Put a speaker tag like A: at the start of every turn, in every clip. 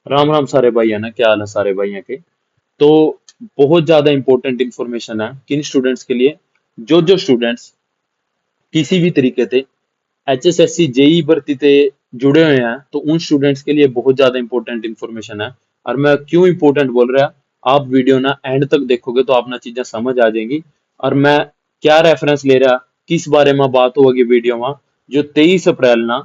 A: राम राम सारे भाई है ना, क्या हाल है सारे भाइयों के। तो बहुत ज्यादा इंपॉर्टेंट इंफॉर्मेशन है किन स्टूडेंट्स के लिए। जो जो स्टूडेंट्स किसी भी तरीके से एचएसएससी जेई भर्ती से जुड़े हुए हैं, तो उन स्टूडेंट्स के लिए बहुत ज्यादा इंपॉर्टेंट इंफॉर्मेशन है। और मैं क्यों इंपॉर्टेंट बोल रहा, आप वीडियो ना एंड तक देखोगे तो आप ना चीजें समझ आ जाएंगी। और मैं क्या रेफरेंस ले रहा, किस बारे में बात होगी वीडियो में, जो 23 अप्रैल ना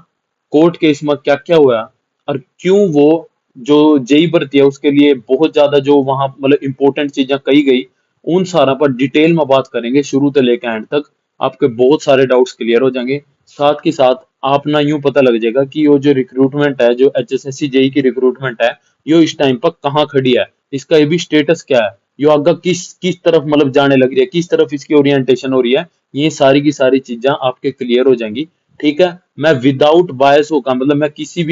A: कोर्ट केस में क्या क्या हुआ, और क्यों वो जो जेई भर्ती है उसके लिए बहुत ज्यादा जो वहां मतलब इंपॉर्टेंट चीजें कही गई, उन सारा पर डिटेल में बात करेंगे शुरू से लेकर एंड तक। आपके बहुत सारे डाउट्स क्लियर हो जाएंगे। साथ के साथ आप ना यूं पता लग जाएगा कि वो जो रिक्रूटमेंट है, जो एचएसएससी जेई की रिक्रूटमेंट है, यो इस टाइम पर कहाँ खड़ी है, इसका ये भी स्टेटस क्या है, यो आगे किस किस तरफ मतलब जाने लग रही है, किस तरफ इसकी ओरिएंटेशन हो रही है। ये सारी की सारी चीजें आपके क्लियर हो जाएंगी। ठीक है, मैं विदाउट बायस होकर मतलब मैं किसी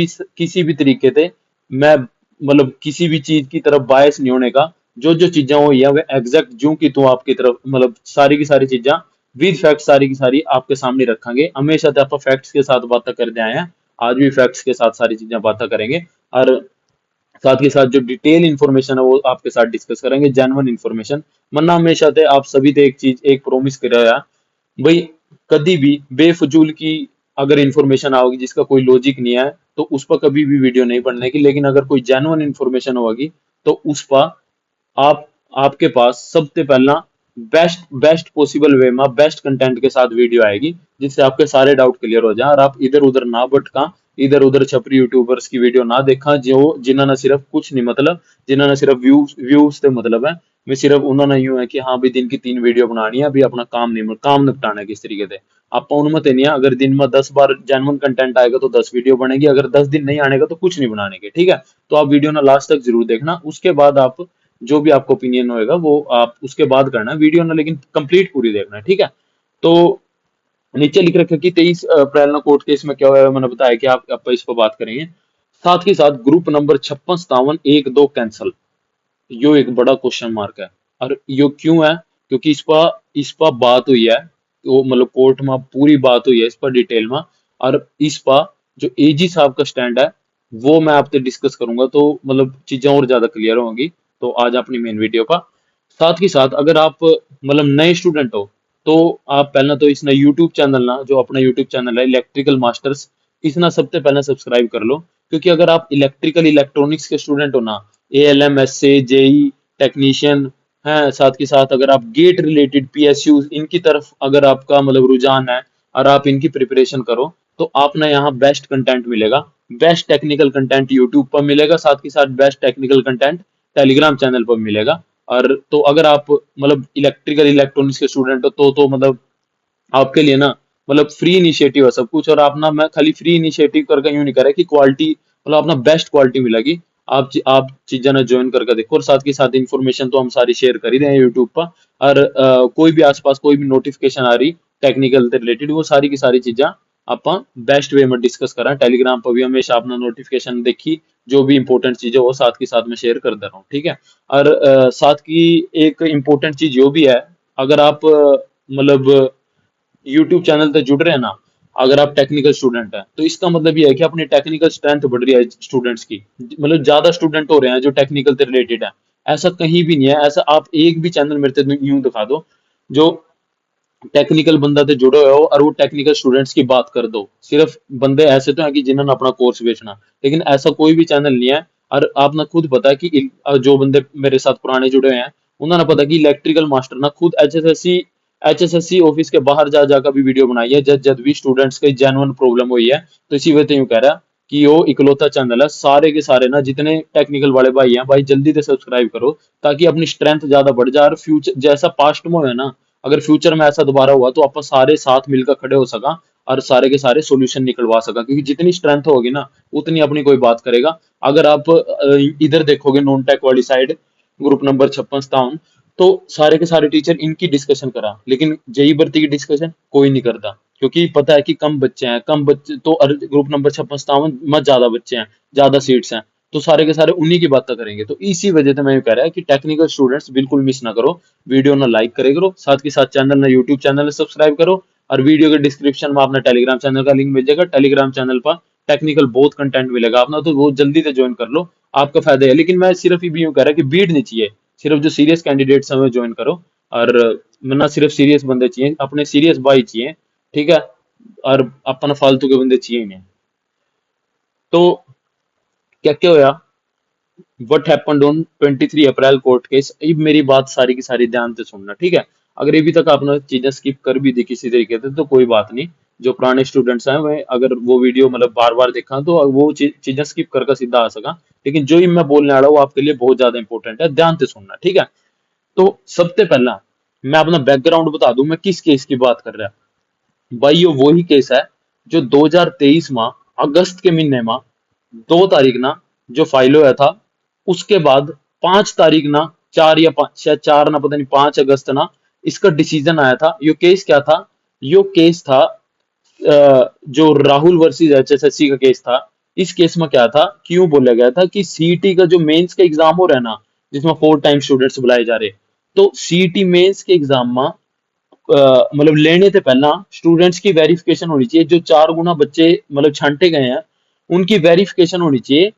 A: भी तरीके से मैं मतलब किसी भी चीज की तरफ बायस नहीं होने का। जो जो चीजें हुई है वे एग्जैक्ट जो की तो आपकी तरफ मतलब सारी की सारी चीजें विद फैक्ट सारी की सारी आपके सामने रखेंगे। हमेशा तो आप फैक्ट्स के साथ बातें करते आए हैं, आज भी फैक्ट्स के साथ सारी चीजें बातें करेंगे। और साथ के साथ जो डिटेल इन्फॉर्मेशन है वो आपके साथ डिस्कस करेंगे, जेन्युइन इन्फॉर्मेशन। वरना हमेशा थे आप सभी थे एक चीज एक प्रोमिस कर रहा भाई, कभी भी बेफजूल की अगर इन्फॉर्मेशन आओगी जिसका कोई लॉजिक नहीं है, तो उस पर कभी भी वीडियो नहीं बनने की। लेकिन अगर कोई जेन्युइन इन्फॉर्मेशन होगी तो उस पर आप आपके पास सबसे पहला बेस्ट बेस्ट पॉसिबल वे में बेस्ट कंटेंट के साथ वीडियो आएगी, जिससे आपके सारे डाउट क्लियर हो जाए और आप इधर उधर ना भटका, इधर उधर छपरी यूट्यूबर्स की वीडियो ना देखा, जो जिन्होंने ना सिर्फ कुछ नहीं मतलब, जिन्होंने ना सिर्फ व्यूज व्यूज से मतलब है। मैं सिर्फ उन्होंने यूं है कि हाँ भाई दिन की 3 वीडियो बनानी है, अभी अपना काम नहीं काम निपटाना है किस तरीके से। आपका उनमत नहीं है, अगर दिन में 10 बार जेन्युइन कंटेंट आएगा तो 10 वीडियो बनेगी, अगर 10 दिन नहीं आनेगा तो कुछ नहीं बनाने के। ठीक है, तो आप वीडियो ना लास्ट तक जरूर देखना, उसके बाद आप जो भी आपका ओपिनियन होएगा वो आप उसके बाद करना वीडियो ना, लेकिन कंप्लीट पूरी देखना है। ठीक है, तो नीचे लिख रखा कि 23 अप्रैल ना कोर्ट केस में क्या हुआ है, मैंने बताया कि आप इस पर बात करेंगे। साथ ही साथ ग्रुप नंबर 56 57 1 2 कैंसल, यो एक बड़ा क्वेश्चन मार्क है। और यो क्यों है, क्योंकि इस पर बात हुई है, तो मतलब कोर्ट में पूरी बात हुई है इस पर डिटेल में। और इस पर जो एजी साहब का स्टैंड है वो मैं आपसे डिस्कस करूंगा, तो मतलब चीजें और ज्यादा क्लियर होंगी। तो आज अपनी मेन वीडियो पर साथ ही साथ अगर आप मतलब नए स्टूडेंट हो, तो आप पहला तो इसना यूट्यूब चैनल ना, जो अपना यूट्यूब चैनल है इलेक्ट्रिकल मास्टर्स, इसना सबसे पहले सब्सक्राइब कर लो। क्योंकि अगर आप इलेक्ट्रिकल इलेक्ट्रॉनिक्स के स्टूडेंट हो ना, एएलएम एसए जेई टेक्नीशियन है, साथ के साथ अगर आप गेट रिलेटेड पीएसयू इनकी तरफ अगर आपका मतलब रुझान है और आप इनकी प्रिपरेशन करो, तो आप ना यहाँ बेस्ट कंटेंट मिलेगा। बेस्ट टेक्निकल कंटेंट यूट्यूब पर मिलेगा, साथ के साथ best technical content Telegram channel पर मिलेगा। और तो अगर आप मतलब इलेक्ट्रिकल इलेक्ट्रॉनिक्स के स्टूडेंट हो तो मतलब आपके लिए ना मतलब फ्री इनिशिएटिव है सब कुछ। और आप ना मैं खाली फ्री इनिशिएटिव करके यूं नहीं कर रहा कि क्वालिटी मतलब अपना बेस्ट क्वालिटी मिलेगी। आप चीजें ना ज्वाइन करके देखो, और साथ के साथ इन्फॉर्मेशन तो हम सारी शेयर कर ही रहे हैं यूट्यूब पर। और कोई भी आसपास कोई भी नोटिफिकेशन आ रही टेक्निकल से रिलेटेड, वो सारी की सारी चीजें आप बेस्ट वे में डिस्कस करा। टेलीग्राम पर भी हमेशा अपना नोटिफिकेशन देखी, जो भी इंपॉर्टेंट चीजें वो साथ के साथ में शेयर कर दे रहा हूँ। ठीक है, और साथ की एक इम्पोर्टेंट चीज जो भी है, अगर आप मतलब यूट्यूब चैनल से जुड़ रहे हैं ना, अगर आप टेक्निकल स्टूडेंट हैं, तो इसका मतलब ये है कि अपनी टेक्निकल स्ट्रेंथ बढ़ रही है स्टूडेंट्स की, मतलब ज्यादा स्टूडेंट हो रहे हैं जो टेक्निकल से रिलेटेड है। ऐसा कहीं भी नहीं है, ऐसा आप एक भी चैनल मेरे से यूं दिखा दो जो टेक्निकल बंदा से जुड़े हुए हो और वो टेक्निकल स्टूडेंट्स की बात कर दो। सिर्फ बंदे ऐसे तो हैं कि जिन्होंने अपना कोर्स बेचना, लेकिन ऐसा कोई भी चैनल नहीं है। और आप ना खुद पता है कि जो बंदे मेरे साथ पुराने जुड़े हुए हैं, उन्होंने पता कि इलेक्ट्रिकल मास्टर ना खुद एचएसएससी ऑफिस के बाहर जा जाकर भी वीडियो बनाई है, जब जब भी स्टूडेंट्स की जेन्युइन प्रॉब्लम हुई है। तो इसी वजह से यूं कह रहा है कि वो इकलौता चैनल है, सारे के सारे ना जितने टेक्निकल वाले भाई हैं भाई जल्दी से सब्सक्राइब करो, ताकि अपनी स्ट्रेंथ ज्यादा बढ़ जाए। और फ्यूचर जैसा पास्ट में है ना, अगर फ्यूचर में ऐसा दोबारा हुआ तो आप सारे साथ मिलकर खड़े हो सका और सारे के सारे सॉल्यूशन निकलवा सका। क्योंकि जितनी स्ट्रेंथ होगी ना, उतनी अपनी कोई बात करेगा। अगर आप इधर देखोगे नॉन टेक वाली साइड, ग्रुप नंबर 56 57, तो सारे के सारे टीचर इनकी डिस्कशन करा, लेकिन जेई भर्ती की डिस्कशन कोई नहीं करता। क्योंकि पता है कि कम बच्चे हैं, कम बच्चे तो ग्रुप नंबर 56 57 में ज्यादा बच्चे हैं, ज्यादा सीट्स हैं, तो सारे के सारे उन्हीं की बातें करेंगे। तो इसी वजह से मैं ये कह रहा है कि टेक्निकल स्टूडेंट्स बिल्कुल मिस ना करो, वीडियो ना लाइक करे करो, साथ के साथ चैनल ना यूट्यूब चैनल सब्सक्राइब करो। और वीडियो के डिस्क्रिप्शन में अपना टेलीग्राम चैनल का लिंक मिल जाएगा, टेलीग्राम चैनल पर टेक्निकल बहुत कंटेंट मिलेगा अपना, तो वो जल्दी से ज्वाइन कर लो। आपका फायदा है। लेकिन मैं सिर्फ ये भी यूं कह रहा कि भीड़ नहीं चाहिए, सिर्फ जो सीरियस कैंडिडेट्स हैं वो ज्वाइन करो, और वरना सिर्फ सीरियस बंदे चाहिए, अपने सीरियस भाई चाहिए, ठीक है, और अपना फालतू के बंदे चाहिए ही नहीं। तो क्या क्या होया, what happened on 23 April court case. अब मेरी बात सारी की सारी ध्यान से सुनना, ठीक है। अगर अभी तक आपने चीजें स्किप कर भी दी किसी तरीके से तो कोई बात नहीं, जो पुराने स्टूडेंट्स हैं वे अगर वो वीडियो मतलब बार बार देखा तो वो चीजें स्किप कर सीधा आ सका। लेकिन जो ही मैं बोलने आ रहा हूँ वो आपके लिए बहुत ज्यादा इंपॉर्टेंट है, ध्यान से सुनना, ठीक है। तो सबसे पहला मैं अपना बैकग्राउंड बता दूं, मैं किस केस की बात कर रहा हूं भाई। ये वही केस है जो 2023 में अगस्त के महीने में 2 तारीख ना जो फाइल हुआ था, उसके बाद 5 तारीख ना, 4 या 5, शायद 4 ना, पता नहीं, 5 अगस्त ना इसका डिसीजन आया था। यो केस क्या था? यो केस था जो राहुल वर्सेस एचएसएससी का केस था। इस केस में क्या था, क्यों बोला गया था कि सीईटी का जो मेंस का एग्जाम हो रहा है ना, जिसमें 4 टाइम स्टूडेंट्स बुलाए जा रहे, तो सीईटी मेंस के एग्जाम में मतलब लेने से पहला स्टूडेंट्स की वेरिफिकेशन होनी चाहिए। जो 4 गुना बच्चे मतलब छांटे गए हैं उनकी वेरिफिकेशन होनी चाहिए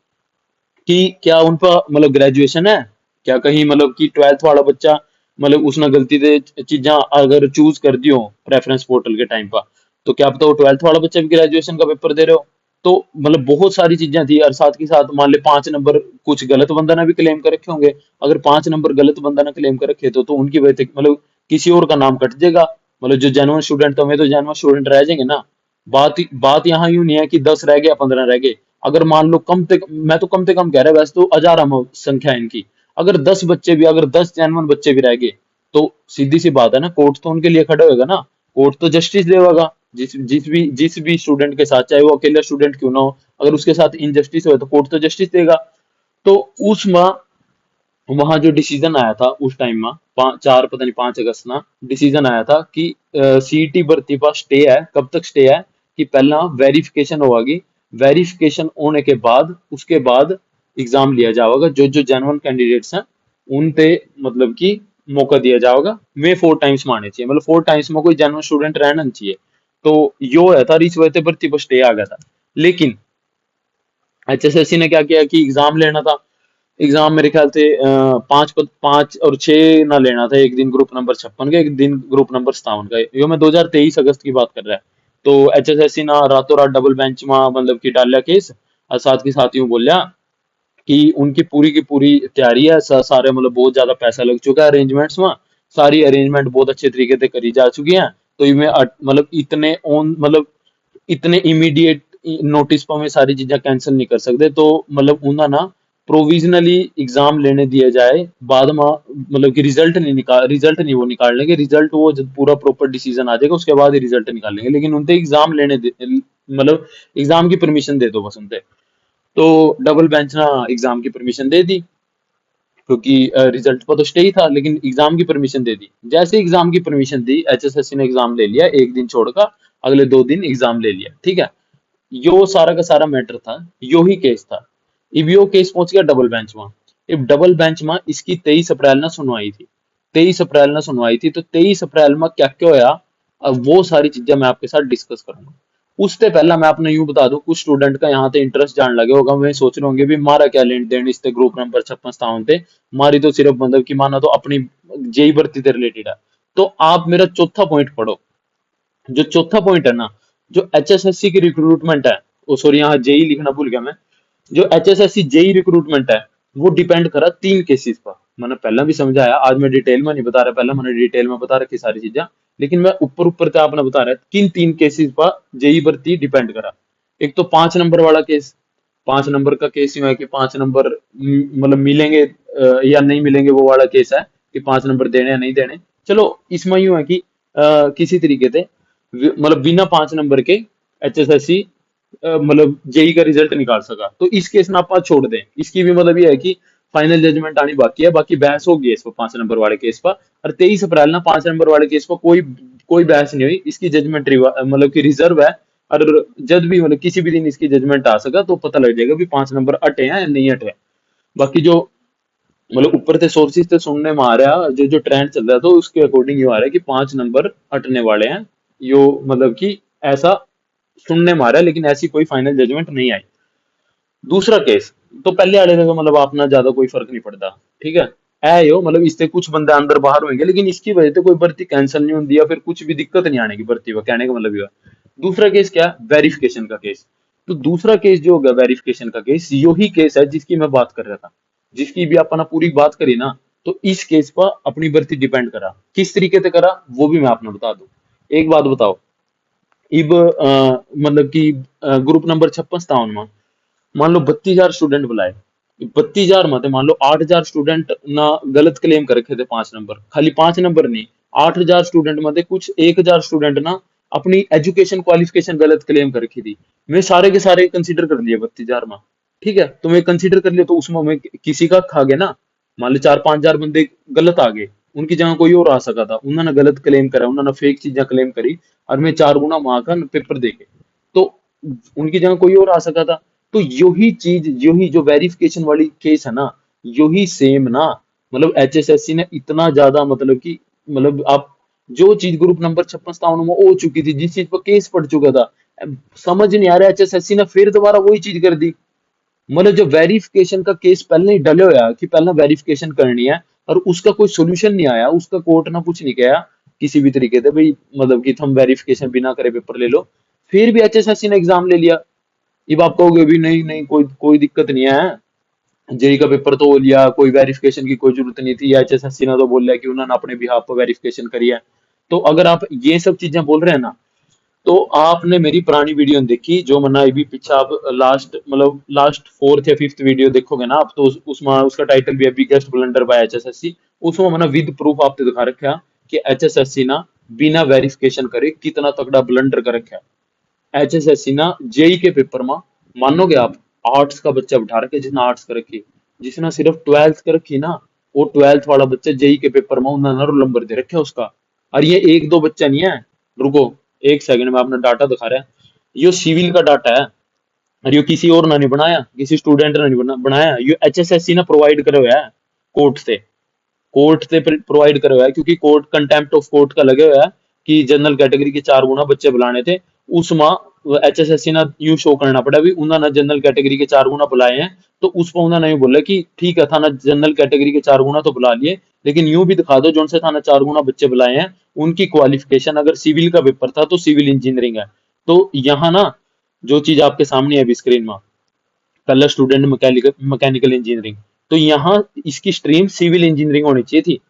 A: कि क्या उन पर मतलब ग्रेजुएशन है, क्या कहीं मतलब कि 12th वाला बच्चा मतलब उसने गलती से चीजा अगर चूज कर दी हो प्रेफरेंस पोर्टल के टाइम पर, तो क्या पता वो 12th वाला बच्चा भी ग्रेजुएशन का पेपर दे रहे हो। तो मतलब बहुत सारी चीजें थी, और साथ के साथ मान ले 5 नंबर कुछ गलत बंदा ने भी क्लेम कर रखे होंगे। अगर 5 नंबर गलत बंदा ने क्लेम कर रखे तो उनकी वजह से मतलब किसी और का नाम कट जाएगा। मतलब जो जेनुअन स्टूडेंट, तो मैं तो जेनुअन स्टूडेंट रह जाएंगे ना। बात यहाँ यूं नहीं है कि 10 रह गए या 15 रह गए। अगर मान लो मैं तो कम से कम कह रहा, वैसे तो हजार संख्या है इनकी। अगर 10 बच्चे भी, अगर 10 जेन्युइन बच्चे भी रह गए तो सीधी सी बात है ना, कोर्ट तो उनके लिए खड़ा होएगा ना। कोर्ट तो जस्टिस देगा जिस भी स्टूडेंट के साथ, चाहे वो अकेला स्टूडेंट क्यों ना हो, अगर उसके साथ इनजस्टिस हो तो कोर्ट तो जस्टिस देगा। तो उस वहां जो डिसीजन आया था उस टाइम में, 4 पता नहीं 5 अगस्त ना डिसीजन आया था कि सीईटी भर्ती पर स्टे है। कब तक स्टे है? कि पहला वेरिफिकेशन होगी, वेरिफिकेशन होने के बाद उसके बाद एग्जाम लिया जाएगा। जो जो जेन्युइन कैंडिडेट्स हैं उन पे मतलब कि मौका दिया जाएगा। वे 4 टाइम्स में आने चाहिए, मतलब 4 टाइम्स में कोई जेन्युइन स्टूडेंट रहना नहीं चाहिए। तो यो है था, इस वजह से भर्ती पर स्टे आ गया था। लेकिन एचएसएससी ने क्या किया कि एग्जाम लेना था। एग्जाम मेरे ख्याल से 5 और 6 ना लेना था, एक दिन ग्रुप नंबर 56 का, एक दिन ग्रुप नंबर 57 का। ये मैं 2023 अगस्त की बात कर रहा है। तो एचएसएससी ना रातों रात डबल बेंच में मतलब कि डाल लिया केस, और साथ के साथ यूं बोलिया कि उनकी पूरी की पूरी तैयारी है, सारे मतलब बहुत ज्यादा पैसा लग चुका है अरेंजमेंट्स में, सारी अरेंजमेंट बहुत अच्छे तरीके से करी जा चुकी हैं। तो इनमें मतलब इतने ऑन मतलब इतने इमीडिएट नोटिस पर हमें सारी चीजें कैंसिल नहीं कर सकते। तो मतलब उन्हें ना प्रोविजनली एग्जाम लेने दिया जाए, बाद में मतलब कि रिजल्ट नहीं वो निकाल लेंगे, रिजल्ट वो जब पूरा प्रॉपर डिसीजन आ जाएगा उसके बाद ही रिजल्ट निकालेंगे। लेकिन उनसे एग्जाम लेने दे, मतलब एग्जाम की परमिशन दे दो बस उनसे। तो डबल बेंच ना एग्जाम की परमिशन दे दी, क्योंकि रिजल्ट पर तो स्टे ही था, लेकिन एग्जाम की परमिशन दे दी। जैसे एग्जाम की परमिशन दी, एचएसएससी ने एग्जाम ले लिया, एक दिन छोड़कर अगले 2 दिन एग्जाम ले लिया, ठीक है। यो सारा का सारा मैटर था, यो ही केस था। अब यो केस पहुंच गया डबल बेंच में। अब डबल बेंच में इसकी 23 अप्रैल ना सुनवाई थी। 23 अप्रैल ना सुनवाई थी, तो 23 अप्रैल में क्या क्या होया, अब वो सारी चीजें मैं आपके साथ डिस्कस करूंगा। उससे पहला मैं आपने यूं बता दूं, कुछ स्टूडेंट का यहाँ पे इंटरेस्ट जान लगे होगा, वे सोच रहे होंगे भी मारा क्या लेन देन इससे ग्रुप नंबर 56 57 थे, मारी तो सिर्फ मतलब कि माना तो अपनी जेई भर्ती से रिलेटेड है। तो आप मेरा चौथा पॉइंट पढ़ो। जो चौथा पॉइंट है ना, जो एचएसएससी की रिक्रूटमेंट है, ओ सॉरी यहाँ जेई लिखना भूल गया मैं। जो एचएसएससी जेई रिक्रूटमेंट है वो डिपेंड करा 3 केसेस पर। मैंने पहला भी समझाया, आज मैं डिटेल में नहीं बता रहा, पहला मैंने डिटेल में बता रखी सारी चीजें। लेकिन मैं ऊपर ऊपर से आपने बता रहा है किन 3 केसेस पर जेई भर्ती डिपेंड करा। एक तो 5 नंबर वाला केस। 5 नंबर का केस यूं है कि 5 नंबर मतलब मिलेंगे या नहीं मिलेंगे, वो वाला केस है कि 5 नंबर देने या नहीं देने। चलो इसमें यूं है कि किसी तरीके से मतलब बिना 5 नंबर के एचएसएससी मतलब जेई का रिजल्ट निकाल सका। तो इस केस में आप छोड़ दें, इसकी भी मतलब ये है कि फाइनल जजमेंट आनी बाकी है, बाकी बहस होगी इस पर 5 नंबर वाले केस पर। और 23 अप्रैल ना 5 नंबर वाले केस पर कोई कोई बहस नहीं हुई, इसकी जजमेंट मतलब कि रिजर्व है। और जब भी मतलब किसी भी दिन इसकी जजमेंट आ सका तो पता लग जाएगा भी 5 नंबर अटे हैं या नहीं अटे हैं। बाकी जो मतलब ऊपर से सोर्सेज से सुनने में आ रहा है, जो जो ट्रेंड चल रहा है, तो उसके अकॉर्डिंग ये आ रहा है कि 5 नंबर अटने वाले हैं। यो मतलब कि ऐसा सुनने में आ रहा है, लेकिन ऐसी कोई फाइनल जजमेंट नहीं आई। दूसरा केस तो पहले वाले का मतलब अपना ज्यादा कोई फर्क नहीं पड़ता, ठीक है। ऐ यो मतलब इससे कुछ बंदे अंदर बाहर होंगे, लेकिन इसकी वजह से कोई भर्ती कैंसिल नहीं होती या फिर कुछ भी दिक्कत नहीं आने की भर्ती का, कहने का मतलब ये है। दूसरा केस क्या, वेरिफिकेशन का केस। तो दूसरा केस जो होगा वेरिफिकेशन का केस, यही केस है जिसकी मैं बात कर रहा था, जिसकी भी अपना पूरी बात करी ना। तो इस केस पर अपनी भर्ती डिपेंड करा, किस तरीके से करा वो भी मैं आपने बता दूं। एक बात बताओ, इब मतलब कि ग्रुप नंबर 56 57 में मान लो 32,000 स्टूडेंट बुलाए। 32,000 में मान लो 8,000 स्टूडेंट ना गलत क्लेम कर रखे थे 5 नंबर, खाली 5 नंबर नहीं, 8,000 स्टूडेंट में कुछ 1,000 स्टूडेंट ना अपनी एजुकेशन क्वालिफिकेशन गलत क्लेम कर रखी थी। मैं सारे के सारे कंसीडर कर लिए 32,000 में, ठीक है। तो मैं कंसीडर कर लिया, तो उसमें मैं किसी का खा गया ना। मान लो 4 5 हजार बंदे गलत आ गए, उनकी जगह कोई और आ सका था, उन्होंने गलत क्लेम करा, उन्होंने फेक चीजें क्लेम करी, और मैं 4 गुना वहां का पेपर दे के, तो उनकी जगह कोई और आ सका था। तो यही चीज, यही जो वेरिफिकेशन वाली केस है ना, यही सेम ना, मतलब एचएसएससी ने इतना ज्यादा मतलब कि, मतलब आप जो चीज ग्रुप नंबर 56 57 में हो चुकी थी, जिस चीज पर केस पड़ चुका था, अब समझ नहीं आ रहा एचएसएससी ने फिर दोबारा वही चीज कर दी। मतलब जो वेरिफिकेशन का केस पहले ही डले होया कि पहले वेरिफिकेशन करनी है, और उसका कोई सोल्यूशन नहीं आया, उसका कोर्ट ने कुछ नहीं किया किसी भी तरीके से भाई, मतलब कि तुम वेरिफिकेशन बिना करे पेपर ले लो, फिर भी एचएसएससी ने एग्जाम ले लिया। अब आप कहोगे भी नहीं नहीं, कोई कोई दिक्कत नहीं है, जेई का पेपर तो हो लिया, कोई वेरिफिकेशन की कोई जरूरत नहीं थी, एचएसएससी ने तो बोल लिया कि उन्होंने अपने बिहाफ पर वेरिफिकेशन करी है। तो अगर आप ये सब चीजें बोल रहे हैं ना, तो आपने मेरी पुरानी वीडियो नहीं देखी, जो मैंने अभी पीछे आप लास्ट मतलब लास्ट 4th या 5th वीडियो देखोगे ना आप, तो उसमें उसका टाइटल भी है बिगेस्ट ब्लंडर बाय एचएसएससी। उसमें मैंने विद प्रूफ आपको दिखा रखा कि एचएसएससी ना बिना वेरिफिकेशन करे कितना तगड़ा ब्लंडर कर रखा है। एचएसएससी ना जेई के पेपर में, मानोगे आप, आर्ट्स का बच्चा बिठा रखे जिसने आर्ट्स कर रखी, जिसने सिर्फ 12th कर रखी ना, वो 12th वाला बच्चा जेई के पेपर में उन्होंने रोल नंबर दे रखे उसका। और ये एक दो बच्चा नहीं है, रुको एक सेकंड में अपना डाटा दिखा रहा है। ये सिविल का डाटा है, और ये किसी और ने नहीं बनाया, किसी स्टूडेंट ने नहीं बनाया, ये एचएसएससी ने प्रोवाइड करे हुआ है कोर्ट से। कोर्ट से प्रोवाइड करे हुआ है, क्योंकि कोर्ट कंटेम्प्ट ऑफ कोर्ट का लगे हुआ है कि जनरल कैटेगरी के 4 गुना बच्चे बुलाने थे। उसमें एचएसएससी ने यूं शो करना पड़ा भी उन्होंने जनरल कैटेगरी के 4 गुना बुलाए हैं। तो उस पर उन्होंने यूं बोला कि ठीक है थाना जनरल कैटेगरी के 4 गुना तो बुला लिए, लेकिन यूं भी दिखा दो जो से थाना 4 गुना बच्चे बुलाए हैं, उनकी क्वालिफिकेशन अगर सिविल का पेपर था तो सिविल इंजीनियरिंग है। तो यहाँ ना जो चीज आपके सामने है अभी स्क्रीन में, पहला स्टूडेंट मैकेनिकल मैकेनिकल इंजीनियरिंग, तो यहाँ इसकी स्ट्रीम सिविल इंजीनियरिंग होनी चाहिए थी।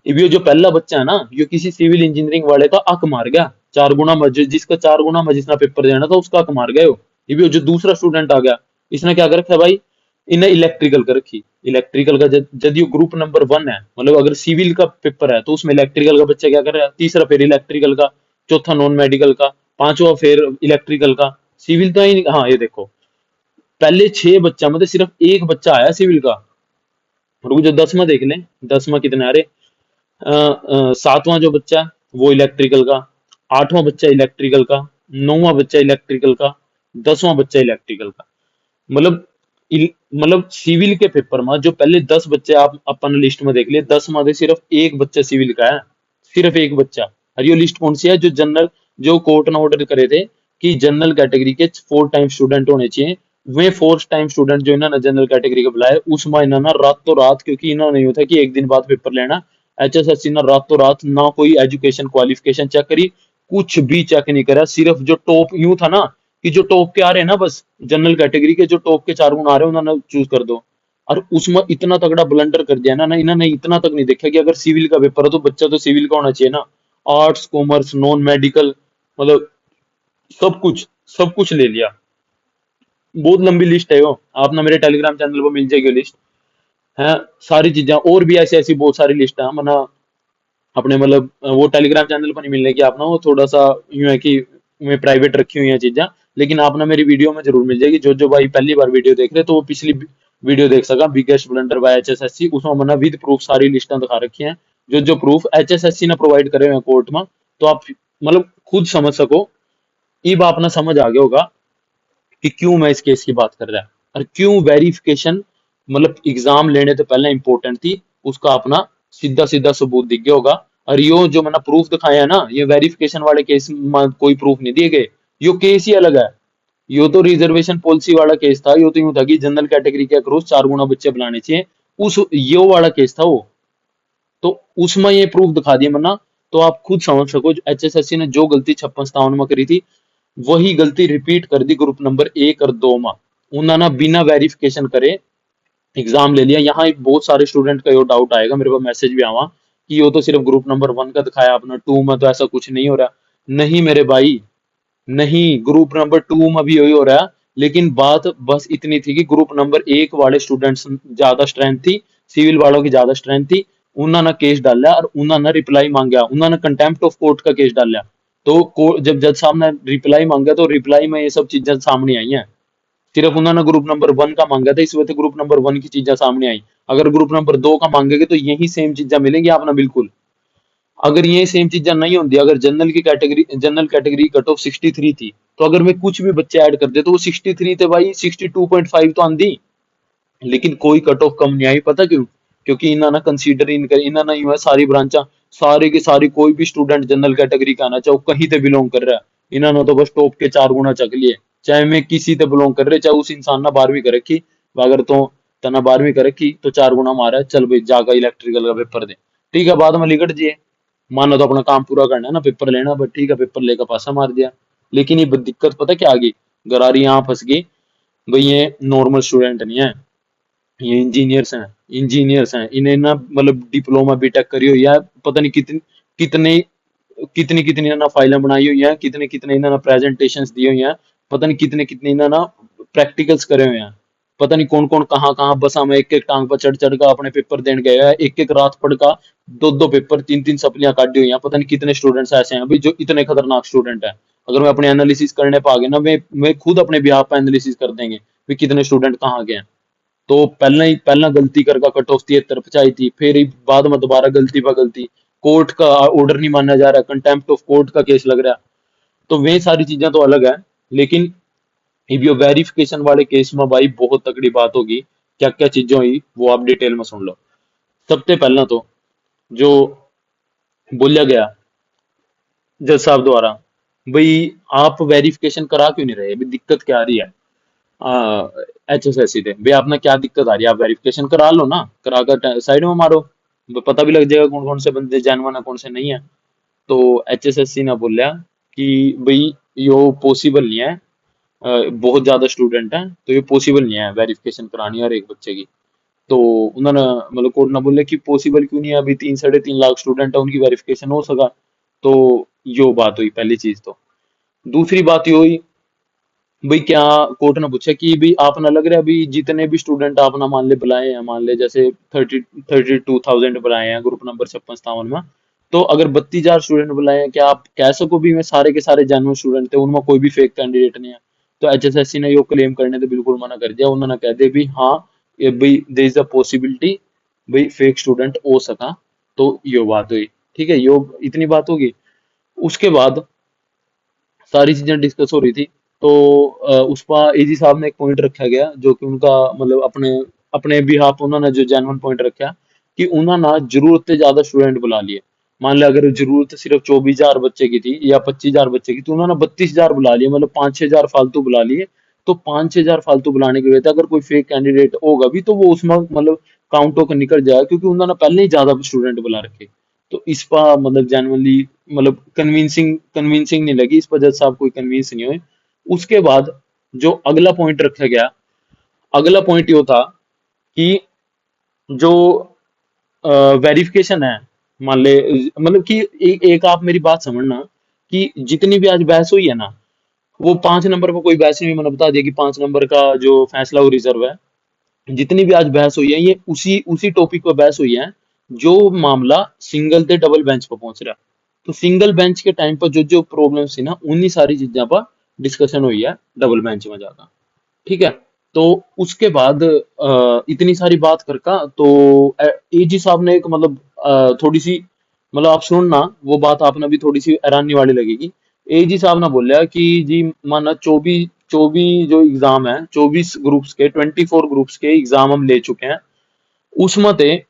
A: अब ये जो पहला बच्चा है ना, ये किसी सिविल इंजीनियरिंग वाले का हक मार गया, 4 गुना जिसका 4 गुना जिसने पेपर देना था उसका हक मार गया यो। अब ये जो दूसरा स्टूडेंट आ गया, इसने क्या कर रखा है भाई, इन्हें इलेक्ट्रिकल कर रखी। इलेक्ट्रिकल का जब ये ग्रुप नंबर 1 है, मतलब अगर सिविल का पेपर है तो उसमें इलेक्ट्रिकल का बच्चा क्या कर रहा है, तीसरा फिर इलेक्ट्रिकल का, चौथा नॉन मेडिकल का, पांचवा फिर इलेक्ट्रिकल का। सिविल तो ही, हाँ ये देखो, पहले 6 बच्चा मतलब सिर्फ एक बच्चा आया सिविल का। रुक जो 10वां देख लें, 10वां कितने आ रहे, 7वां जो बच्चा है वो इलेक्ट्रिकल का, 8वां बच्चा इलेक्ट्रिकल का, 9वां बच्चा इलेक्ट्रिकल का, 10वां बच्चा इलेक्ट्रिकल का। मतलब मतलब सिविल के पेपर में जो पहले 10 बच्चे आप अपन लिस्ट में देख लिए, 10 में से सिर्फ एक बच्चा सिविल का है, सिर्फ एक बच्चा। और ये लिस्ट कौन सी है, जो जनरल, जो कोर्ट ने ऑर्डर करे थे कि जनरल कैटेगरी के 4 टाइम स्टूडेंट होने चाहिए, वे 4 टाइम स्टूडेंट जो इन्होंने जनरल कैटेगरी के बुलाए, उसमें इन्होंने रातों रात, क्योंकि इन्होंने नहीं होता कि एक दिन बाद पेपर लेना, एचएसएससी ने रातों रात ना कोई एजुकेशन क्वालिफिकेशन चेक करी, कुछ भी चेक नहीं करा, सिर्फ जो टॉप यूं था ना, कि जो टॉप के आ रहे हैं ना, बस जनरल कैटेगरी के जो टॉप के 4 गुण आ रहे हैं उन्होंने चूज कर दो। और उसमें इतना तगड़ा ब्लंडर कर दिया ना, इन्होंने इतना तक नहीं देखा कि अगर सिविल का पेपर है तो बच्चा तो सिविल का होना चाहिए ना, आर्ट्स कॉमर्स नॉन मेडिकल, मतलब सब कुछ ले लिया। बहुत लंबी लिस्ट है वो, आप ना मेरे टेलीग्राम चैनल पर मिल जाएगी लिस्ट है, सारी चीजें और भी ऐसी ऐसी बहुत सारी लिस्ट है मना, अपने मतलब वो टेलीग्राम चैनल पर नहीं मिलने की, आप ना वो थोड़ा सा यूं है कि मैं प्राइवेट रखी हुई है चीजें। लेकिन आप ना मेरी वीडियो में जरूर मिल जाएगी, जो जो भाई पहली बार वीडियो देख रहे तो वो पिछली वीडियो देख सका, बिगेस्ट ब्लंडर बाय एचएसएससी, उसमें मैंने विद प्रूफ सारी लिस्टें दिखा रखी हैं, जो जो प्रूफ एचएसएससी ने प्रोवाइड करे हुए हैं कोर्ट में। तो आप मतलब खुद समझ सको, ये बात ना समझ आ गया होगा कि क्यों मैं इस केस की बात कर रहा है, और क्यों वेरिफिकेशन मतलब एग्जाम लेने से पहले इंपॉर्टेंट थी, उसका अपना सीधा सीधा सबूत दिख गया होगा। और यो जो मैंने प्रूफ दिखाया है ना, ये वेरिफिकेशन वाले केस में कोई प्रूफ नहीं दिए गए, यो केस ही अलग है। यो तो रिजर्वेशन पॉलिसी वाला केस था। यो तो यूं था कि जनरल कैटेगरी के अक्रॉस 4 गुना बच्चे बुलाने चाहिए। उस यो वाला केस था वो। तो उसमें ये प्रूफ दिखा दिया मना। तो आप खुद समझ सको एचएसएससी ने जो गलती 56-57 में करी थी, वही गलती रिपीट कर दी ग्रुप नंबर 1 और 2 में। उन्होंने बिना वेरिफिकेशन करे एग्जाम ले लिया। यहाँ एक बहुत सारे स्टूडेंट का यो डाउट आएगा, मेरे पास मैसेज भी आवा कि यो तो सिर्फ ग्रुप नंबर 1 का दिखाया आपने, 2 में तो ऐसा कुछ नहीं हो रहा। नहीं मेरे भाई, नहीं, ग्रुप नंबर 2 में भी यही हो रहा है। लेकिन बात बस इतनी थी कि ग्रुप नंबर 1 वाले स्टूडेंट्स ज्यादा स्ट्रेंथ थी, सिविल वालों की ज्यादा स्ट्रेंथ थी। उन्होंने केस डाला और उन्होंने रिप्लाई मांगा, उन्होंने कंटेम्प्ट ऑफ कोर्ट का केस डाला। तो जब जज साहब ने रिप्लाई मांगा तो रिप्लाई में ये सब चीजें सामने आई हैं। सिर्फ उन्होंने ग्रुप नंबर 1 का मांगा था, इस वजह से ग्रुप नंबर 1 की चीजें सामने आई। अगर ग्रुप नंबर 2 का मांगेगे तो यही सेम चीजें मिलेंगी आपने बिल्कुल। अगर ये सेम चीजें नहीं होती, अगर जनरल कैटेगरी कट ऑफ 63 थी, तो अगर मैं कुछ भी बच्चे ऐड कर दे तो वो 63 थे भाई, 62.5 तो आंधी। लेकिन कोई कट ऑफ कम नहीं आई, पता क्यों? क्योंकि इन्होंने कंसीडर इन कर, इन्होंने यूं है सारी ब्रांचा, सारी की सारी कोई भी स्टूडेंट जनरल कैटेगरी का आना चाहे वो कहीं से बिलोंग कर रहा है, इन्होंने तो बस टॉप के 4 गुना चक लिए। चाहे मैं किसी से बिलोंग कर रहे, चाहे उस इंसान ने 12वीं कर रखी, अगर तो तना 12वीं कर रखी तो 4 गुना मारा है, चल भाई जाकर इलेक्ट्रिकल का पेपर दे। ठीक है, बाद में लिकट जिए, माना तो अपना काम पूरा करना है ना, पेपर लेना, बट ठीक है पेपर लेकर पासा मार दिया। लेकिन ये दिक्कत पता क्या आ गई? गरारी यहाँ फंस गई। भाई ये नॉर्मल स्टूडेंट नहीं है, ये इंजीनियर्स हैं, इन्हें ना मतलब डिप्लोमा बीटेक करी हुई है, पता नहीं कितने कितनी कितनी ना फाइलें बनाई हुई हैं, कितने कितने इन्होंने प्रेजेंटेशन दी हुई हैं, पता नहीं कितने कितने इन्होंने प्रैक्टिकल्स करे हुए हैं। पता नहीं कौन कौन कहाँ कहाँ बसा में एक एक टांग पर चढ़ चढ़ कर अपने पेपर देने गए हैं, एक एक रात पढ़ का 2-2 पेपर, 3-3 सप्लियां काटी हुई हैं। पता नहीं कितने स्टूडेंट्स ऐसे हैं अभी जो इतने खतरनाक स्टूडेंट हैं। अगर मैं अपने एनालिसिस करने पा गया ना, मैं खुद अपने बिहाफ पे एनालिसिस कर देंगे कि कितने स्टूडेंट कहाँ गए हैं। तो पहला गलती करके कट ऑफ 73 पचाई थी, फिर बाद में दोबारा गलती पर गलती, कोर्ट का ऑर्डर नहीं माना जा रहा, कंटेम्प्ट ऑफ कोर्ट का केस लग रहा है। तो वे सारी चीजें तो अलग है। लेकिन अब ये वेरिफिकेशन वाले केस में भाई बहुत तगड़ी बात होगी। क्या क्या चीजें हुई वो आप डिटेल में सुन लो। सबसे पहला तो जो बोला गया जज साहब द्वारा, भाई आप वेरिफिकेशन करा क्यों नहीं रहे, अभी दिक्कत क्या आ रही है? HSSC थे भाई, आपने क्या दिक्कत आ रही है? आप वेरिफिकेशन करा लो ना, करा कर साइड में मारो, पता भी लग जाएगा कौन कौन से बंदे जेन्युइन है कौन से नहीं है। तो HSSC ने बोला कि भाई यो पॉसिबल नहीं है, बहुत ज्यादा स्टूडेंट हैं तो ये पॉसिबल नहीं है वेरिफिकेशन करानी हर एक बच्चे की। तो उन्होंने मतलब कोर्ट ने बोले कि पॉसिबल क्यों नहीं है, अभी 3-3.5 लाख स्टूडेंट है, उनकी वेरिफिकेशन हो सका। तो यो बात हुई पहली चीज। तो दूसरी बात ये हुई, भाई क्या कोर्ट ने पूछा कि भाई आपने लग रहा है अभी जितने भी स्टूडेंट आपने मान ले बुलाए हैं, मान ले जैसे 32,000 बुलाए हैं ग्रुप नंबर 56-57 में, तो अगर 32,000 स्टूडेंट बुलाए हैं, क्या आप कह सको भी मैं सारे के सारे जेन्युइन स्टूडेंट थे, उनमें कोई भी फेक कैंडिडेट नहीं है? तो HSSC ने यो क्लेम करने से बिल्कुल मना कर दिया। उन्होंने कह दिया भी हाँ, ये भाई देयर इज अ पॉसिबिलिटी, भाई फेक स्टूडेंट हो सका। तो यो बात हुई। ठीक है, यो इतनी बात होगी। उसके बाद सारी चीजें डिस्कस हो रही थी। तो उस पर एजी साहब ने एक पॉइंट रखा गया जो कि उनका मतलब अपने अपने बिहाफ उन्होंने जो जेन्युइन पॉइंट रखा कि उन्होंने जरूरत से ज्यादा स्टूडेंट बुला लिए। मान लिया अगर जरूरत सिर्फ 24,000 बच्चे की थी या 25,000 बच्चे की, तो उन्होंने 32,000 बुला लिए, मतलब 5-6 हजार फालतू बुला लिए। तो 5-6 हजार फालतू बुलाने की वजह से अगर कोई फेक कैंडिडेट होगा भी तो वो उसमें मतलब काउंट होकर निकल जाएगा, क्योंकि उन्होंने पहले ही ज्यादा स्टूडेंट बुला रखे। तो इस पर मतलब जेनुअनली मतलब कन्विंसिंग कन्विंसिंग नहीं लगी, इस पर जज साहब कोई कन्विंस नहीं हुए। उसके बाद जो अगला पॉइंट रखा गया, अगला पॉइंट ये था कि जो वेरिफिकेशन है, मान ले मतलब कि एक आप मेरी बात समझना कि जितनी भी आज बहस हुई है ना, वो 5 नंबर पर कोई बहस नहीं हुई। मैंने बता दिया कि 5 नंबर का जो फैसला वो रिजर्व है। जितनी भी आज बहस हुई है ये उसी उसी टॉपिक पर बहस हुई है जो मामला सिंगल से डबल बेंच पर पहुंच रहा है। तो सिंगल बेंच के टाइम पर जो जो प्रॉब्लम्स थी ना, उन्हीं सारी चीजों पर डिस्कशन हुई है डबल बेंच में जाकर। ठीक है। तो उसके बाद इतनी सारी बात करका तो एजी साहब ने एक मतलब थोड़ी सी मतलब आप सुनना, वो बात आपने भी थोड़ी सी हैरानी वाली लगेगी। एजी साहब ने बोला कि जी माना 24 जो एग्जाम है, 24 ग्रुप्स के एग्जाम हम ले चुके हैं। उसमें से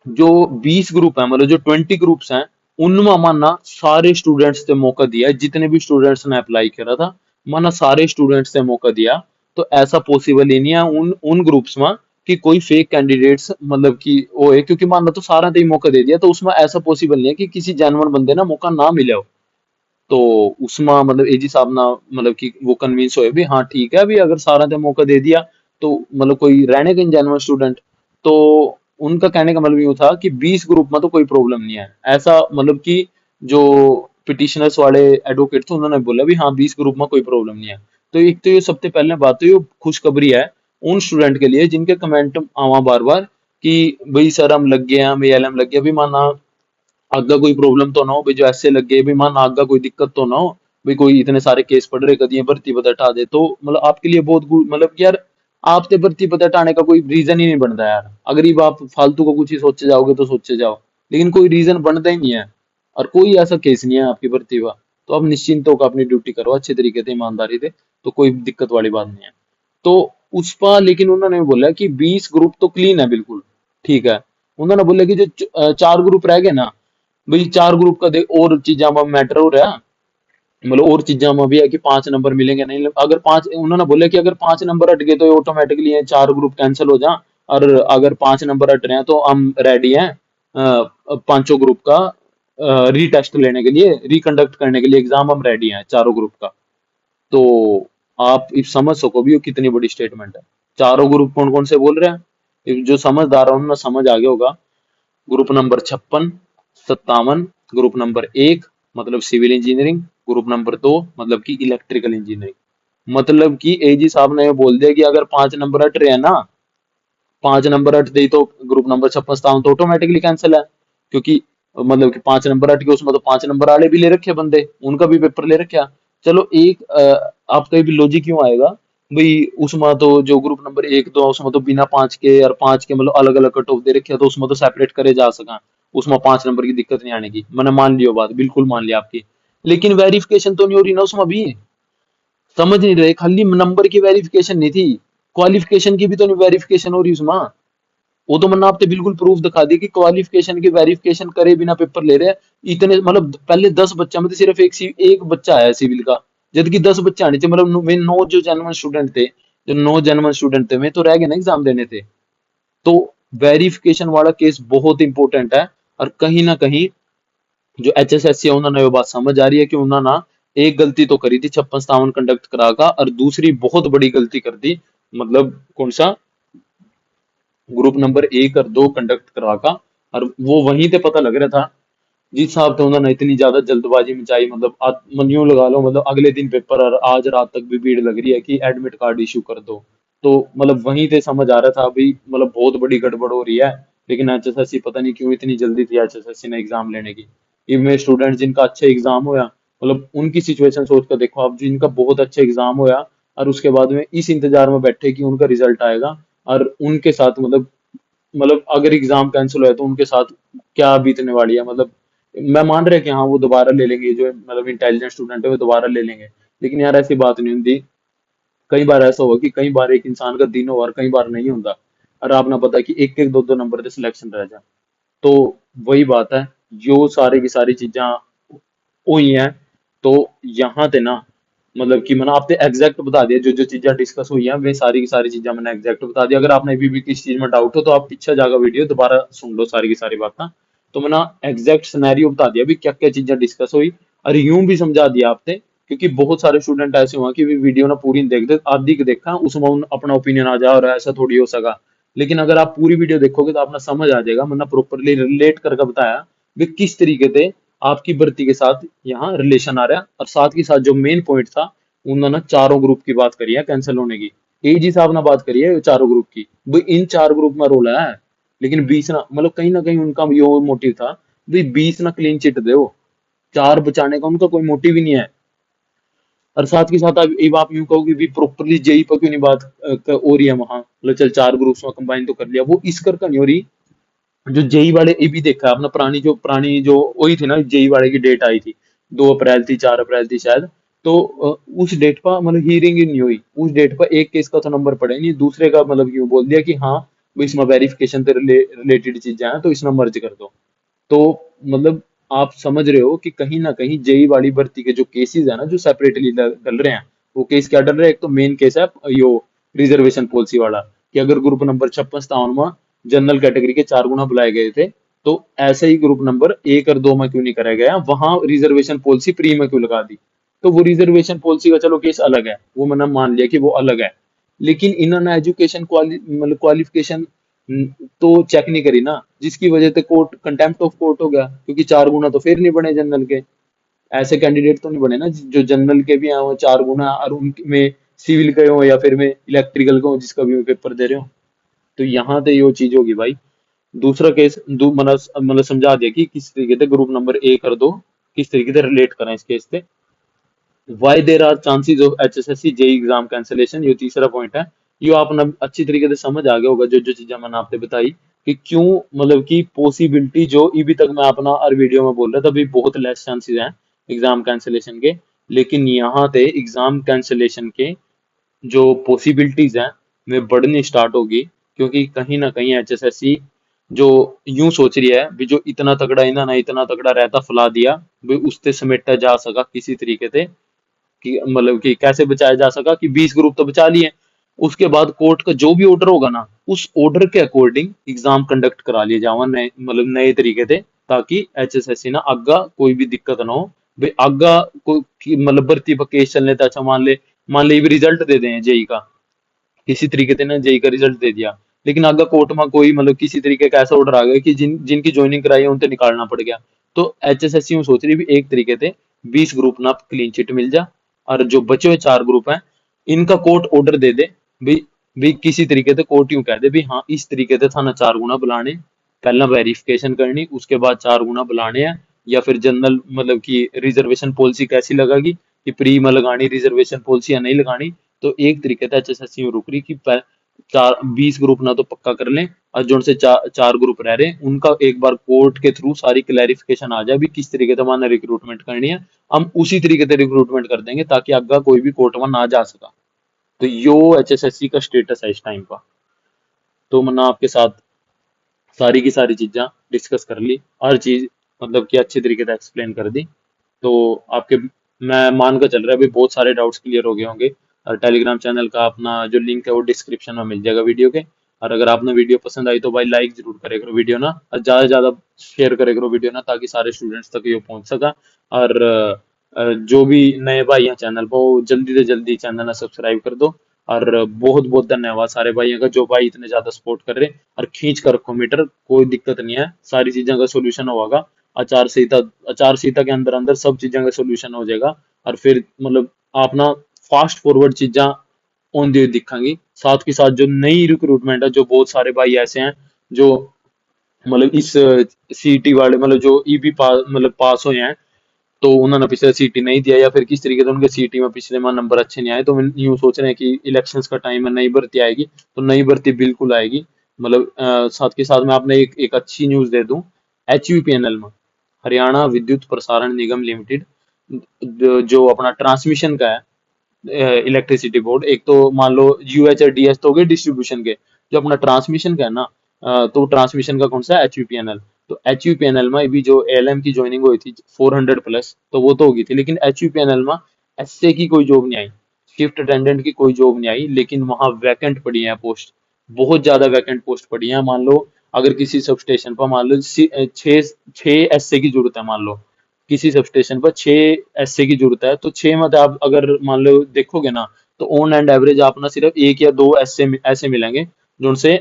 A: जो 20 ग्रुप है, मतलब जो 20 ग्रुप्स हैं, उनमें माना सारे स्टूडेंट्स ने मौका दिया है, जितने भी स्टूडेंट्स ने अप्लाई करा था माना सारे स्टूडेंट्स ने मौका दिया, तो ऐसा पॉसिबल ही नहीं है उन उन ग्रुप्स में कि कोई फेक कैंडिडेट्स मतलब कि वो है, क्योंकि मान लो तो सारा ने ही मौका दे दिया, तो उसमें ऐसा पॉसिबल नहीं है कि किसी जेन्युइन बंदे ना मौका ना मिले हो। तो उसमें मतलब एजी साहब ना मतलब कि वो कन्विंस होए भी हाँ ठीक है भी अगर सारा ने मौका दे दिया तो मतलब कोई रहने का जेन्युइन स्टूडेंट। तो उनका कहने का मतलब यूं था कि 20 ग्रुप में तो कोई प्रॉब्लम नहीं है, ऐसा मतलब कि जो पिटिशनर्स वाले एडवोकेट थे उन्होंने बोला भी हाँ 20 ग्रुप में कोई प्रॉब्लम नहीं है। तो एक तो ये सबसे पहले बात तो ये खुशखबरी है उन स्टूडेंट के लिए जिनके कमेंट आवा बार बार कि भाई सर हम लग गए हैं, हमें एलएम लग गया भी माना आगे कोई प्रॉब्लम तो ना हो भाई, जो ऐसे लगे भी मान आगे कोई दिक्कत तो ना हो भाई, कोई इतने सारे केस पड़ रहे कदी ये भर्ती पता हटा दे तो मतलब आपके लिए बहुत मतलब कि यार आपसे भर्ती पता हटाने का कोई रीजन ही नहीं बनता यार। अगर ये आप फालतू को कुछ ही सोचे जाओगे तो सोचे जाओ, लेकिन कोई रीजन बनता ही नहीं है और कोई ऐसा केस नहीं है आपकी भर्ती का। तो आप निश्चिंत होकर अपनी ड्यूटी करो अच्छे तरीके से ईमानदारी से, तो कोई दिक्कत वाली बात नहीं है। तो उस पर लेकिन उन्होंने बोला कि 20 ग्रुप तो क्लीन है बिल्कुल ठीक है। उन्होंने बोला कि जो 4 ग्रुप रह गए ना भाई, 4 ग्रुप का देख और चीजा में मैटर हो रहा है, मतलब और चीजा में भी है कि 5 नंबर मिलेंगे नहीं, अगर पांच उन्होंने बोला कि अगर 5 नंबर हट गए तो ऑटोमेटिकली ये 4 ग्रुप कैंसिल हो जा, और अगर 5 नंबर हट रहे हैं तो हम रेडी हैं पांचों ग्रुप का रीटेस्ट लेने के लिए, रिकंडक्ट करने के लिए एग्जाम हम रेडी हैं चारों ग्रुप का। तो आप इस समझ सको भी वो कितनी बड़ी स्टेटमेंट है। चारों ग्रुप कौन कौन से बोल रहे हैं, जो समझदार है उन्हें समझ आ गया होगा। ग्रुप नंबर 56, 57, ग्रुप नंबर 1 मतलब सिविल इंजीनियरिंग, ग्रुप नंबर 2 मतलब कि इलेक्ट्रिकल इंजीनियरिंग। मतलब कि एजी साहब ने ये बोल दिया कि अगर 5 नंबर हट रहे हैं ना, 5 नंबर हट गई तो ग्रुप नंबर 56 57 तो ऑटोमेटिकली कैंसिल है, क्योंकि मतलब कि 5 नंबर हट गए उसमें तो 5 नंबर वाले भी ले रखे बंदे, उनका भी पेपर ले रखा। चलो एक आपका भी लॉजिक क्यों आएगा भाई, उसमें तो जो ग्रुप नंबर 1 तो उसमें तो बिना 5 के और 5 के मतलब अलग अलग कट ऑफ दे रखे, तो उसमें तो सेपरेट करे जा सका, उसमें 5 नंबर की दिक्कत नहीं आने की। मैंने मान लियो बात, बिल्कुल मान लिया आपकी, लेकिन वेरिफिकेशन तो नहीं हो रही ना उसमें भी। समझ नहीं रहे, खाली नंबर की वेरिफिकेशन नहीं थी, क्वालिफिकेशन की भी तो नहीं वेरिफिकेशन हो रही उसमें। वो तो मैंने आपको बिल्कुल प्रूफ दिखा दी कि क्वालिफिकेशन की वेरिफिकेशन करे बिना पेपर ले रहे हैं। इतने मतलब पहले 10 बच्चा में तो सिर्फ एक बच्चा आया सिविल का, जबकि 10 बच्चे आने थे, मतलब वे 9 जो जेन्युइन स्टूडेंट थे, जो 9 जेन्युइन स्टूडेंट थे वे तो रह गए ना एग्जाम देने थे। तो वेरिफिकेशन वाला केस बहुत इंपॉर्टेंट है। और कहीं ना कहीं जो एचएसएससी है उन्होंने वो बात समझ आ रही है कि उन्होंने ना एक गलती तो करी थी 56 57 कंडक्ट करा का, और दूसरी बहुत बड़ी गलती कर दी, मतलब कौन सा, ग्रुप नंबर 1 और 2 कंडक्ट करा का। और वो वहीं पे पता लग रहा था जिस हिसाब से उन्होंने इतनी ज्यादा जल्दबाजी मचाई, मतलब मन यूं लगा लो मतलब अगले दिन पेपर और आज रात तक भी भीड़ लग रही है कि एडमिट कार्ड इशू कर दो। तो मतलब वहीं से समझ आ रहा था भाई मतलब बहुत बड़ी गड़बड़ हो रही है। लेकिन एचएसएससी पता नहीं क्यों इतनी जल्दी थी एचएसएससी ने एग्जाम लेने की। इनमें स्टूडेंट जिनका अच्छा एग्जाम होया, मतलब उनकी सिचुएशन सोच कर देखो आप, जिनका बहुत अच्छा एग्जाम होया और उसके बाद में इस इंतजार में बैठे कि उनका रिजल्ट आएगा, और उनके साथ मतलब अगर एग्जाम कैंसिल हुआ है तो उनके साथ क्या बीतने वाली है। मतलब मैं मान रहा कि हाँ वो दोबारा ले लेंगे, जो मतलब इंटेलिजेंट स्टूडेंट है वो दोबारा ले लेंगे, लेकिन यार ऐसी बात नहीं होती। कई बार ऐसा हुआ कि कई बार एक इंसान का दिन हो और कई बार नहीं होता, और आपने पता कि एक एक दो दो नंबर से सिलेक्शन रह जाए। तो वही बात है, जो सारी की सारी चीजां हुई हैं। तो यहाँ पे ना मतलब कि मैंने आपसे एग्जैक्ट बता दिया, जो जो चीजें डिस्कस हुई हैं वे सारी की सारी चीजें मैंने एग्जैक्ट बता दिया। अगर आपने अभी भी किसी चीज में डाउट हो तो आप पीछे जाकर वीडियो दोबारा सुन लो सारी की सारी बातें। तो मैंने एग्जैक्ट सिनेरियो बता दिया भी क्या क्या चीजें डिस्कस हुई, और यूं भी समझा दिया आपने, क्योंकि बहुत सारे स्टूडेंट ऐसे हुए कि भी वीडियो ना पूरी नहीं देखते, आधी को देखा उसमें अपना ओपिनियन आ जाए और ऐसा थोड़ी हो सका। लेकिन अगर आप पूरी वीडियो देखोगे तो आपने समझ आ जाएगा, मैंने प्रॉपरली रिलेट करके बताया भी किस तरीके से आपकी भर्ती के साथ यहाँ रिलेशन आ रहा है। और साथ के साथ जो मेन पॉइंट था, उन्होंने चारों ग्रुप की बात करी है कैंसिल होने की। एजी साहब ने बात करी है चारों ग्रुप की, भाई इन 4 ग्रुप में रोल है, लेकिन 20 मतलब कहीं ना कहीं उनका ये मोटिव था भाई 20 ना क्लीन चिट दो, 4 बचाने का उनका कोई मोटिव ही नहीं है। और साथ के साथ आप यूं कहोगे भी प्रॉपरली जेई पर क्यों नहीं बात हो रही है वहां, मतलब चल 4 ग्रुप्स में कंबाइन तो कर लिया, वो इस कर का नहीं हो रही। जो जेई वाले ये भी देखा आपने, पुरानी जो वही थी ना जेई वाले की डेट आई थी, 2 अप्रैल थी 4 अप्रैल थी शायद। तो उस डेट पर मतलब हियरिंग ही नहीं हुई, उस डेट पर एक केस का तो नंबर पड़े नहीं, दूसरे का मतलब यूं बोल दिया कि हाँ भाई इसमें वेरिफिकेशन से रिलेटेड चीजें हैं तो इसमें मर्ज कर दो। तो मतलब आप समझ रहे हो कि कहीं ना कहीं जेई वाली भर्ती के जो केसेस है ना जो सेपरेटली चल रहे हैं, वो केस क्या डर रहा है, एक तो मेन केस है यो रिजर्वेशन पॉलिसी वाला, कि अगर ग्रुप नंबर 56 में जनरल कैटेगरी के 4 गुना बुलाए गए थे, तो ऐसे ही ग्रुप नंबर 1 और 2 में क्यों नहीं कराया गया, वहां रिजर्वेशन पॉलिसी प्री में क्यों लगा दी। तो वो रिजर्वेशन पॉलिसी का चलो केस अलग है, वो मैंने मान लिया कि वो अलग है, लेकिन इन्होंने एजुकेशन मतलब क्वालिफिकेशन तो चेक नहीं करी ना, जिसकी वजह से कोर्ट कंटेम्प्ट ऑफ कोर्ट हो गया, क्योंकि 4 गुना तो फिर नहीं बने जनरल के। ऐसे कैंडिडेट तो नहीं बने ना जो जनरल के भी हैं वो 4 गुना, और उनमें सिविल के हो या फिर में इलेक्ट्रिकल के हो, जिसका भी पेपर दे रहे हो। तो यहाँ पे ये चीज होगी भाई। दूसरा केस मतलब समझा दिया कि किस तरीके से ग्रुप नंबर 1 और 2 किस तरीके से रिलेट करें इस केस से। Why there are chances of HSSC JE exam cancellation, ये तीसरा पॉइंट है। ये आपने अच्छी तरीके से समझ आ गया होगा जो जो चीजें मैंने आपसे बताई, कि क्यों मतलब कि पॉसिबिलिटी जो अभी तक मैं अपना हर वीडियो में बोल रहा था, अभी बहुत लेस चांसेस हैं एग्जाम कैंसिलेशन के, लेकिन यहाँ पे एग्जाम कैंसिलेशन के जो पॉसिबिलिटीज हैं वे बढ़नी स्टार्ट होगी, क्योंकि कहीं ना कहीं HSSC जो यूं सोच रही है भी, जो इतना तगड़ा इन्होंने इतना तगड़ा रहता फैला दिया भी, उससे समेटा जा सका किसी तरीके से, कि मतलब कि कैसे बचाया जा सका, कि 20 ग्रुप तो बचा लिए, उसके बाद कोर्ट का जो भी ऑर्डर होगा ना, उस ऑर्डर के अकॉर्डिंग एग्जाम कंडक्ट करा लिए जावा नए मतलब नए तरीके से, ताकि HSSC ना आगा कोई भी दिक्कत ना हो। भाई आगा मतलब भर्ती पर केस चलने था, अच्छा मान ले भी रिजल्ट दे दें जेई का, किसी तरीके से ना जेई का रिजल्ट दे दिया, लेकिन आगे कोर्ट में कोई मतलब किसी तरीके का ऐसा ऑर्डर आ गया कि जिनकी ज्वाइनिंग कराई है उनसे निकालना पड़ गया, तो HSSC में सोच रही भी एक तरीके से 20 ग्रुप ना क्लीन चिट मिल जा, और जो बचे हुए 4 ग्रुप हैं इनका कोर्ट ऑर्डर दे दे भी, किसी तरीके से कोर्ट यूं कह दे भी हाँ इस तरीके से थाना 4 गुना बुलाने, पहला वेरिफिकेशन करनी, उसके बाद 4 गुना बुलाने हैं, या फिर जनरल मतलब कि रिजर्वेशन पॉलिसी कैसी लगेगी, कि प्री में लगानी रिजर्वेशन पॉलिसी या नहीं लगानी। तो एक तरीके से HSSC में रुक रही कि 20 ग्रुप ना तो पक्का कर लें, और जो उनसे 4 ग्रुप रह रहे हैं उनका एक बार कोर्ट के थ्रू सारी क्लैरिफिकेशन आ जाए भी किस तरीके से हमारा रिक्रूटमेंट करनी है, हम उसी तरीके से रिक्रूटमेंट कर देंगे, ताकि आगे कोई भी कोर्ट में ना जा सका। तो यो HSSC का स्टेटस है इस टाइम का। तो मैंने आपके साथ सारी की सारी चीजें डिस्कस कर ली, हर चीज मतलब कि अच्छी तरीके से एक्सप्लेन कर दी। तो आपके मैं मान कर चल रहा है अभी बहुत सारे डाउट्स क्लियर हो गए होंगे। और टेलीग्राम चैनल का अपना जो लिंक है वो डिस्क्रिप्शन में मिल जाएगा वीडियो के। और अगर आपने वीडियो पसंद आई तो भाई लाइक जरूर करे करो वीडियो ना, और ज्यादा से ज्यादा शेयर करे करो वीडियो ना, ताकि सारे स्टूडेंट्स तक ये पहुंच सका। और जो भी नए भाई हैं चैनल पर, वो जल्दी से जल्दी चैनल सब्सक्राइब कर दो। और बहुत बहुत धन्यवाद सारे भाइयों का जो भाई इतने ज्यादा सपोर्ट कर रहे हैं, और खींच कर रखो मीटर, कोई दिक्कत नहीं है, सारी चीजों का सोल्यूशन होगा। आचार संहिता आचार संहिता के अंदर अंदर सब चीजों का सोल्यूशन हो जाएगा। और फिर मतलब आप ना फास्ट फॉरवर्ड चीजा ऑन दी दिखांगी, साथ के साथ जो नई रिक्रूटमेंट है, जो बहुत सारे भाई ऐसे हैं जो मतलब इस CET वाले मतलब जो ईबी पास मतलब पास हुए हैं, तो उन्होंने पिछले CET नहीं दिया, या फिर किस तरीके से उनके CET में पिछले माह नंबर अच्छे नहीं आए, तो हम यूं सोच रहे हैं कि इलेक्शंस का टाइम है, नई भर्ती आएगी, तो नई भर्ती बिल्कुल आएगी। मतलब साथ के साथ मैं आपने एक अच्छी न्यूज दे दूं। HUPNL में, हरियाणा विद्युत प्रसारण निगम लिमिटेड, जो अपना ट्रांसमिशन का है, इलेक्ट्रिसिटी बोर्ड, एक तो मान लो UH और DS तो हो गए डिस्ट्रीब्यूशन के, जो अपना ट्रांसमिशन का है ना, तो ट्रांसमिशन का कौन सा है, HUPNL। तो HUPNL में भी जो ALM की ज्वाइनिंग हुई थी 400+, तो वो तो होगी थी, लेकिन HUPNL में SA की कोई जॉब नहीं आई, शिफ्ट अटेंडेंट की कोई जॉब नहीं आई, लेकिन वहां वैकेंट पड़ी है पोस्ट, बहुत ज्यादा वैकेंट पोस्ट पड़ी है। मान लो अगर किसी सब स्टेशन पर मान लो छः छः SA की जरूरत है, मान लो किसी सब स्टेशन पर 6 SA की जरूरत है, तो 6 में आप अगर मान लो देखोगे ना, तो ऑन एंड एवरेज आप ना सिर्फ 1 या 2 ऐसे मिलेंगे जो उनसे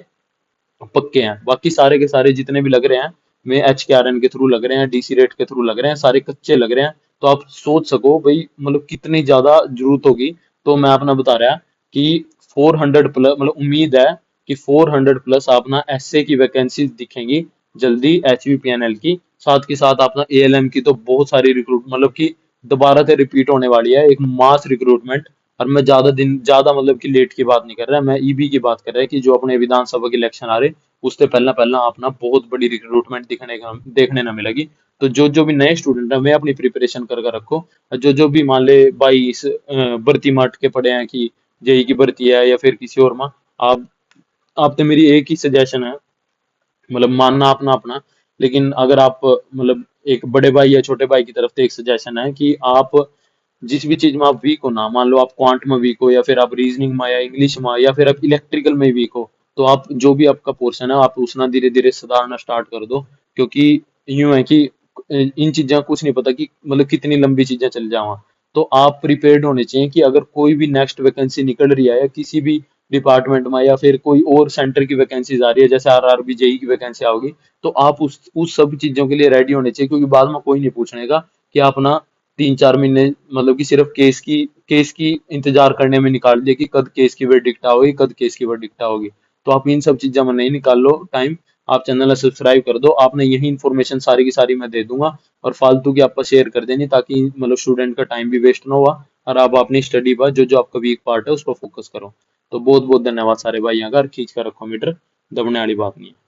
A: पक्के हैं, बाकी सारे के सारे जितने भी लग रहे हैं वे HKRN के थ्रू लग रहे हैं, DC रेट के थ्रू लग रहे हैं, सारे कच्चे लग रहे हैं। तो आप सोच सको भाई मतलब कितनी ज्यादा जरूरत होगी। तो मैं अपना बता रहा कि 400+ मतलब उम्मीद है कि 400+ अपना SA की वैकेंसी दिखेंगी जल्दी HUPNL की, साथ के साथ अपना ALM की तो बहुत सारी रिक्रूट मतलब कि दोबारा से रिपीट होने वाली है एक मास रिक्रूटमेंट। और मैं ज्यादा मतलब कि लेट की बात नहीं कर रहा, मैं EB की बात कर रहा है, कि जो अपने विधानसभा के इलेक्शन आ रहे उससे पहला पहला अपना बहुत बड़ी रिक्रूटमेंट देखने ना मिलेगी। तो जो जो भी नए स्टूडेंट है वे अपनी प्रिपरेशन कर रखो, और जो जो भी मान ले भाई इस भर्ती माट के पड़े हैं कि जेई की भर्ती है या फिर किसी और में, आप आप तो मेरी एक ही सजेशन है, मतलब मानना अपना अपना, लेकिन अगर आप मतलब एक बड़े भाई या छोटे भाई की तरफ से एक सजेशन है कि आप जिस भी चीज में आप वीक हो ना, मान लो आप क्वांट में वीक हो, या फिर आप रीजनिंग में, या इंग्लिश में, या फिर आप इलेक्ट्रिकल में वीक हो, तो आप जो भी आपका पोर्शन है आप उसना धीरे धीरे सुधारना स्टार्ट कर दो। क्योंकि यूं है कि इन चीजें कुछ नहीं पता कि मतलब कितनी लंबी चीजें चल जावा। तो आप प्रिपेयर्ड होने चाहिए कि अगर कोई भी नेक्स्ट वैकेंसी निकल रही है या किसी भी डिपार्टमेंट में, या फिर कोई और सेंटर की वैकेंसीज आ रही है, जैसे आरआरबी जेई की वैकेंसी आओगी, तो आप उस सब चीजों के लिए रेडी होने चाहिए। क्योंकि बाद में कोई नहीं पूछने का कि आप ना 3-4 महीने मतलब कि सिर्फ केस की इंतजार करने में निकाल दिए कि कद केस की वर्डिक्ट आओगी, कद केस की वर्डिक्ट आओगी। तो आप इन सब चीजों में नहीं निकाल लो टाइम। आप चैनल सब्सक्राइब कर दो, आपने यही इन्फॉर्मेशन सारी की सारी मैं दे दूंगा, और फालतू की आपको शेयर कर देनी, ताकि मतलब स्टूडेंट का टाइम भी वेस्ट ना हुआ, और आप अपनी स्टडी पर जो जो आपका वीक पार्ट है उस पर फोकस करो। तो बहुत बहुत धन्यवाद सारे भाई, अगर खींच कर रखो मीटर, दबने वाली बात नहीं है।